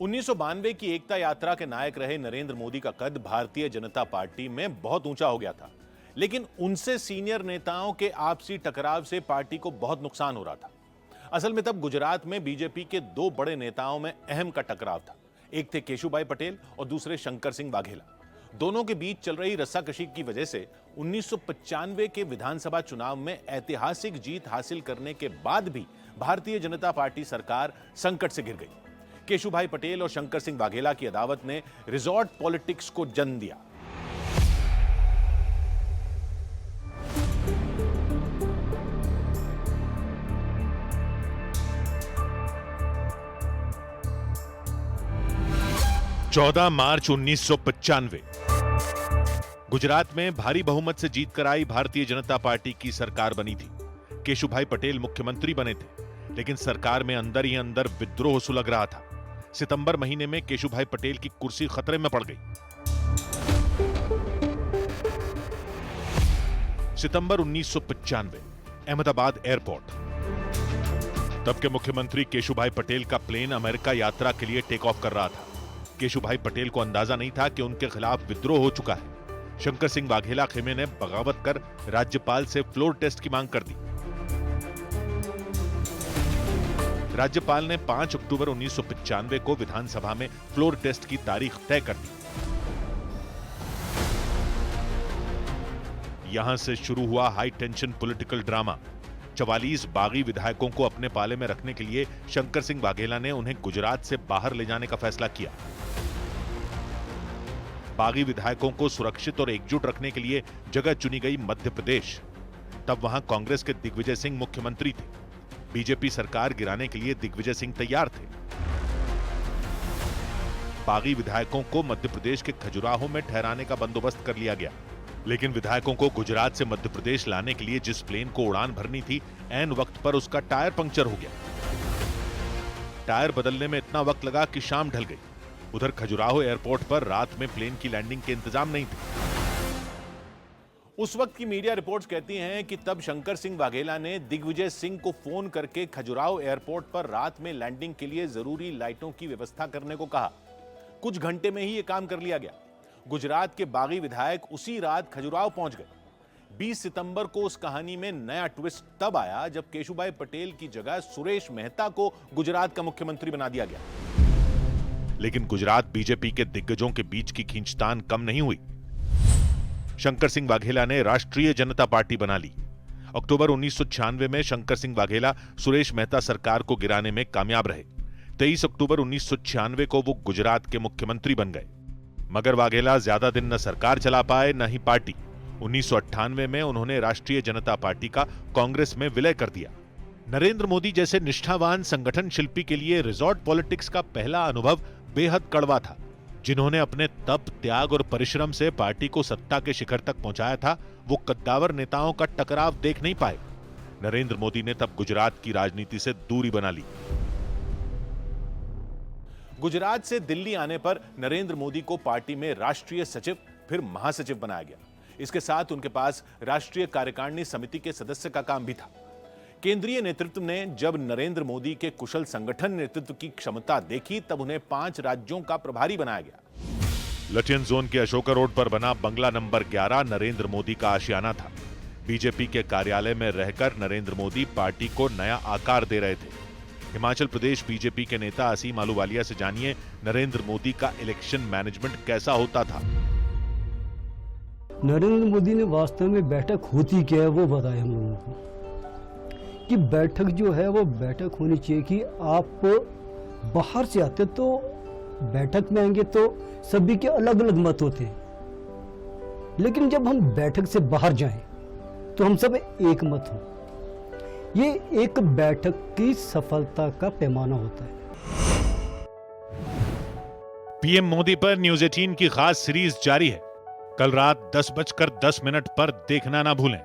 1992 की एकता यात्रा के नायक रहे नरेंद्र मोदी का कद भारतीय जनता पार्टी में बहुत ऊंचा हो गया था, लेकिन उनसे सीनियर नेताओं के आपसी टकराव से पार्टी को बहुत नुकसान हो रहा था। असल में तब गुजरात में बीजेपी के दो बड़े नेताओं में अहम का टकराव था। एक थे केशुभाई पटेल और दूसरे शंकर सिंह वाघेला। दोनों के बीच चल रही रस्साकशी की वजह से 1995 के विधानसभा चुनाव में ऐतिहासिक जीत हासिल करने के बाद भी भारतीय जनता पार्टी सरकार संकट से घिर गई। केशुभाई पटेल और शंकर सिंह वाघेला की अदावत ने रिजॉर्ट पॉलिटिक्स को जन्म दिया। चौदह मार्च 1995 गुजरात में भारी बहुमत से जीत कर आई भारतीय जनता पार्टी की सरकार बनी थी। केशुभाई पटेल मुख्यमंत्री बने थे, लेकिन सरकार में अंदर ही अंदर विद्रोह सुलग रहा था। सितंबर महीने में केशुभाई पटेल की कुर्सी खतरे में पड़ गई। सितंबर 1995 अहमदाबाद एयरपोर्ट। तब के मुख्यमंत्री केशुभाई पटेल का प्लेन अमेरिका यात्रा के लिए टेक ऑफ कर रहा था। केशुभाई पटेल को अंदाजा नहीं था कि उनके खिलाफ विद्रोह हो चुका है। शंकर सिंह वाघेला खेमे ने बगावत कर राज्यपाल से फ्लोर टेस्ट की मांग कर दी। राज्यपाल ने 5 अक्टूबर 1995 को विधानसभा में फ्लोर टेस्ट की तारीख तय कर दी। यहां से शुरू हुआ हाई टेंशन पॉलिटिकल ड्रामा। 44 बागी विधायकों को अपने पाले में रखने के लिए शंकर सिंह वाघेला ने उन्हें गुजरात से बाहर ले जाने का फैसला किया। बागी विधायकों को सुरक्षित और एकजुट रखने के लिए जगह चुनी गई मध्य प्रदेश। तब वहां कांग्रेस के दिग्विजय सिंह मुख्यमंत्री थे। बीजेपी सरकार गिराने के लिए दिग्विजय सिंह तैयार थे। बागी विधायकों को मध्य प्रदेश के खजुराहो में ठहराने का बंदोबस्त कर लिया गया, लेकिन विधायकों को गुजरात से मध्य प्रदेश लाने के लिए जिस प्लेन को उड़ान भरनी थी, ऐन वक्त पर उसका टायर पंक्चर हो गया। टायर बदलने में इतना वक्त लगा कि शाम ढल गई। उधर खजुराहो एयरपोर्ट पर रात में प्लेन की लैंडिंग के इंतजाम नहीं थे। उस वक्त की मीडिया रिपोर्ट्स कहती हैं कि तब शंकर सिंह वाघेला ने दिग्विजय सिंह को फोन करके खजुराहो एयरपोर्ट पर रात में लैंडिंग के लिए जरूरी लाइटों की व्यवस्था करने को कहा। कुछ घंटे में ही यह काम कर लिया गया। गुजरात के बागी विधायक उसी रात खजुराहो पहुंच गए। 20 सितंबर को उस कहानी में नया ट्विस्ट तब आया जब केशुभाई पटेल की जगह सुरेश मेहता को गुजरात का मुख्यमंत्री बना दिया गया। लेकिन गुजरात बीजेपी के दिग्गजों के बीच की खींचतान कम नहीं हुई। शंकर सिंह वाघेला ने राष्ट्रीय जनता पार्टी बना ली। अक्टूबर 1996 में शंकर सिंह वाघेला सुरेश मेहता सरकार को गिराने में कामयाब रहे। 23 अक्टूबर 1996 को वो गुजरात के मुख्यमंत्री बन गए। मगर वाघेला ज्यादा दिन न सरकार चला पाए न ही पार्टी। 1998 में उन्होंने राष्ट्रीय जनता पार्टी का कांग्रेस में विलय कर दिया। नरेंद्र मोदी जैसे निष्ठावान संगठन शिल्पी के लिए रिजॉर्ट पॉलिटिक्स का पहला अनुभव बेहद कड़वा था। जिन्होंने अपने तप, त्याग और परिश्रम से पार्टी को सत्ता के शिखर तक पहुंचाया था, वो कद्दावर नेताओं का टकराव देख नहीं पाए। नरेंद्र मोदी ने तब गुजरात की राजनीति से दूरी बना ली। गुजरात से दिल्ली आने पर नरेंद्र मोदी को पार्टी में राष्ट्रीय सचिव फिर महासचिव बनाया गया। इसके साथ उनके पास राष्ट्रीय कार्यकारिणी समिति के सदस्य का काम भी था। केंद्रीय नेतृत्व ने जब नरेंद्र मोदी के कुशल संगठन नेतृत्व की क्षमता देखी, तब उन्हें 5 राज्यों का प्रभारी बनाया गया। लटियन जोन के अशोका रोड पर बना बंगला नंबर 11 नरेंद्र मोदी का आशियाना था। बीजेपी के कार्यालय में रहकर नरेंद्र मोदी पार्टी को नया आकार दे रहे थे। हिमाचल प्रदेश बीजेपी के नेता असीम आलूवालिया से जानिए नरेंद्र मोदी का इलेक्शन मैनेजमेंट कैसा होता था। नरेंद्र मोदी ने वास्तव में बैठक होती क्या है वो बताया हम लोगों को, कि बैठक जो है वो बैठक होनी चाहिए कि आप बाहर से आते तो बैठक में आएंगे तो सभी के अलग अलग मत होते हैं, लेकिन जब हम बैठक से बाहर जाएं तो हम सब एक मत हों। ये एक बैठक की सफलता का पैमाना होता है। पीएम मोदी पर न्यूज 18 की खास सीरीज जारी है। कल रात 10:10 पर देखना ना भूलें।